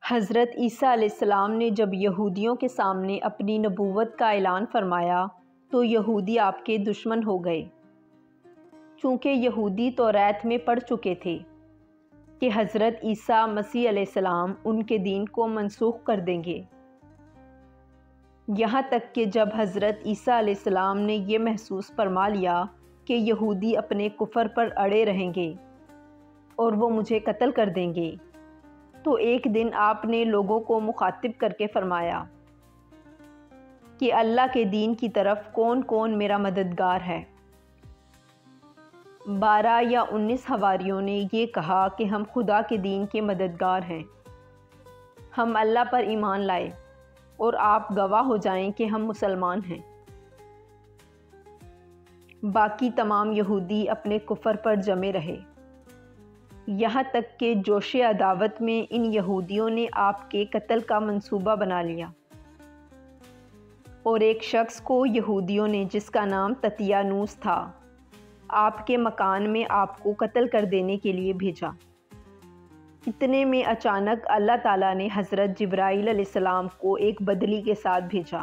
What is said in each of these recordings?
حضرت عیسیٰ علیہ السلام نے جب یہودیوں کے سامنے اپنی نبوت کا اعلان فرمایا تو یہودی آپ کے دشمن ہو گئے، چونکہ یہودی توریت میں پڑھ چکے تھے کہ حضرت عیسیٰ مسیح علیہ السلام ان کے دین کو منسوخ کر دیں گے۔ یہاں تک کہ جب حضرت عیسیٰ علیہ السلام نے یہ محسوس فرما لیا کہ یہودی اپنے کفر پر اڑے رہیں گے اور وہ مجھے قتل کر دیں گے، تو ایک دن آپ نے لوگوں کو مخاطب کر کے فرمایا کہ اللہ کے دین کی طرف کون کون میرا مددگار ہے۔ 12 یا 19 حواریوں نے یہ کہا کہ ہم خدا کے دین کے مددگار ہیں، ہم اللہ پر ایمان لائے اور آپ گواہ ہو جائیں کہ ہم مسلمان ہیں۔ باقی تمام یہودی اپنے کفر پر جمے رہے، یہاں تک کہ جوش عداوت میں ان یہودیوں نے آپ کے قتل کا منصوبہ بنا لیا اور ایک شخص کو یہودیوں نے، جس کا نام تتیانوس تھا، آپ کے مکان میں آپ کو قتل کر دینے کے لیے بھیجا۔ اتنے میں اچانک اللہ تعالیٰ نے حضرت جبرائیل علیہ السلام کو ایک بدلی کے ساتھ بھیجا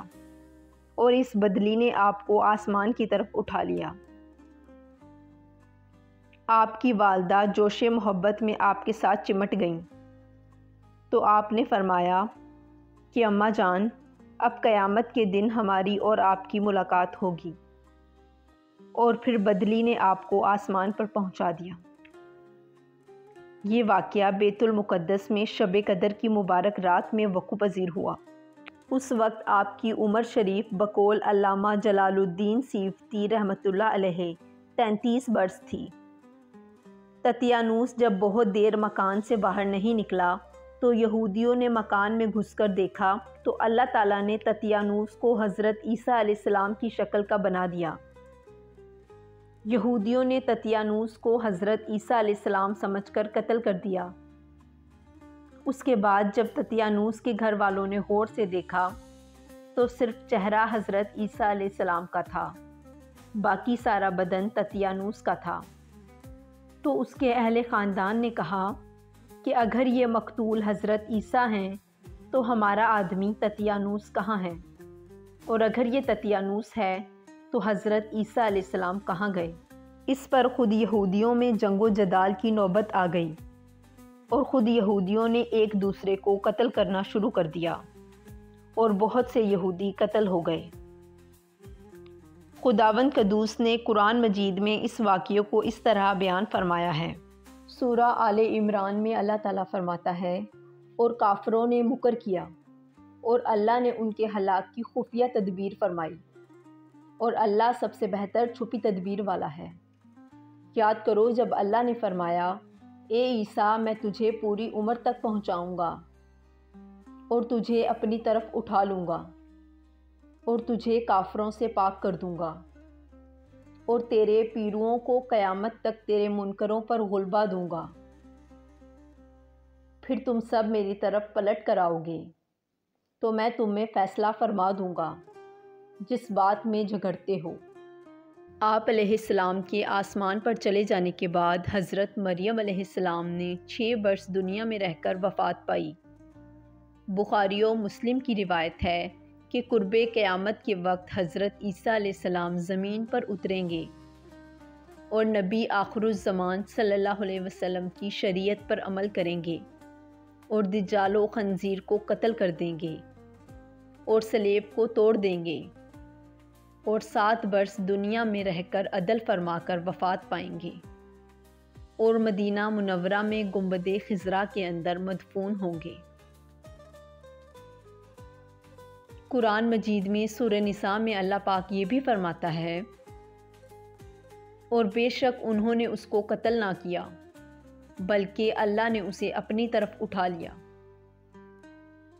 اور اس بدلی نے آپ کو آسمان کی طرف اٹھا لیا۔ آپ کی والدہ جوش محبت میں آپ کے ساتھ چمٹ گئیں تو آپ نے فرمایا کہ اماں جان، اب قیامت کے دن ہماری اور آپ کی ملاقات ہوگی، اور پھر بدلی نے آپ کو آسمان پر پہنچا دیا۔ یہ واقعہ بیت المقدس میں شب قدر کی مبارک رات میں وقوع پذیر ہوا۔ اس وقت آپ کی عمر شریف بقول علامہ جلال الدین سیوطی رحمۃ اللہ علیہ 33 برس تھی۔ تتیانوس جب بہت دیر مکان سے باہر نہیں نکلا تو یہودیوں نے مکان میں گھس کر دیکھا تو اللہ تعالیٰ نے تتیانوس کو حضرت عیسیٰ علیہ السلام کی شکل کا بنا دیا۔ یہودیوں نے تتیانوس کو حضرت عیسیٰ علیہ السلام سمجھ کر قتل کر دیا۔ اس کے بعد جب تتیانوس کے گھر والوں نے غور سے دیکھا تو صرف چہرہ حضرت عیسیٰ علیہ السلام کا تھا، باقی سارا بدن تتیانوس کا تھا۔ تو اس کے اہل خاندان نے کہا کہ اگر یہ مقتول حضرت عیسیٰ ہیں تو ہمارا آدمی تتیانوس کہاں ہے، اور اگر یہ تتیانوس ہے تو حضرت عیسیٰ علیہ السلام کہاں گئے؟ اس پر خود یہودیوں میں جنگ و جدال کی نوبت آ گئی اور خود یہودیوں نے ایک دوسرے کو قتل کرنا شروع کر دیا اور بہت سے یہودی قتل ہو گئے۔ خداوند قدوس نے قرآن مجید میں اس واقعے کو اس طرح بیان فرمایا ہے۔ سورہ آل عمران میں اللہ تعالیٰ فرماتا ہے، اور کافروں نے مکر کیا اور اللہ نے ان کے ہلاک کی خفیہ تدبیر فرمائی، اور اللہ سب سے بہتر چھپی تدبیر والا ہے۔ یاد کرو جب اللہ نے فرمایا، اے عیسیٰ میں تجھے پوری عمر تک پہنچاؤں گا اور تجھے اپنی طرف اٹھا لوں گا اور تجھے کافروں سے پاک کر دوں گا اور تیرے پیرووں کو قیامت تک تیرے منکروں پر غلبہ دوں گا، پھر تم سب میری طرف پلٹ کر آؤ گے تو میں تم میں فیصلہ فرما دوں گا جس بات میں جھگڑتے ہو۔ آپ علیہ السلام کے آسمان پر چلے جانے کے بعد حضرت مریم علیہ السلام نے 6 برس دنیا میں رہ کر وفات پائی۔ بخاری و مسلم کی روایت ہے کہ قرب قیامت کے وقت حضرت عیسیٰ علیہ السلام زمین پر اتریں گے اور نبی آخر الزمان صلی اللہ علیہ وسلم کی شریعت پر عمل کریں گے اور دجال و خنزیر کو قتل کر دیں گے اور صلیب کو توڑ دیں گے اور 7 برس دنیا میں رہ کر عدل فرما کر وفات پائیں گے اور مدینہ منورہ میں گنبد خضرا کے اندر مدفون ہوں گے۔ قرآن مجید میں سورہ نساء میں اللہ پاک یہ بھی فرماتا ہے، اور بے شک انہوں نے اس کو قتل نہ کیا بلکہ اللہ نے اسے اپنی طرف اٹھا لیا،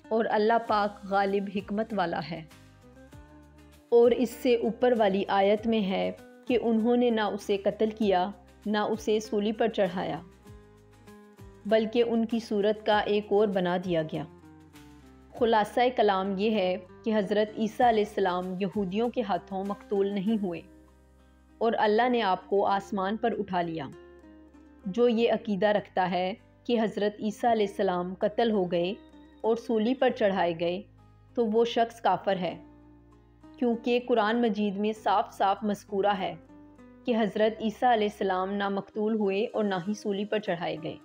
اور اللہ پاک غالب حکمت والا ہے۔ اور اس سے اوپر والی آیت میں ہے کہ انہوں نے نہ اسے قتل کیا نہ اسے سولی پر چڑھایا بلکہ ان کی صورت کا ایک اور بنا دیا گیا۔ خلاصہ کلام یہ ہے کہ حضرت عیسیٰ علیہ السلام یہودیوں کے ہاتھوں مقتول نہیں ہوئے اور اللہ نے آپ کو آسمان پر اٹھا لیا۔ جو یہ عقیدہ رکھتا ہے کہ حضرت عیسیٰ علیہ السلام قتل ہو گئے اور سولی پر چڑھائے گئے تو وہ شخص کافر ہے، کیونکہ قرآن مجید میں صاف صاف مذکورہ ہے کہ حضرت عیسیٰ علیہ السلام نہ مقتول ہوئے اور نہ ہی سولی پر چڑھائے گئے۔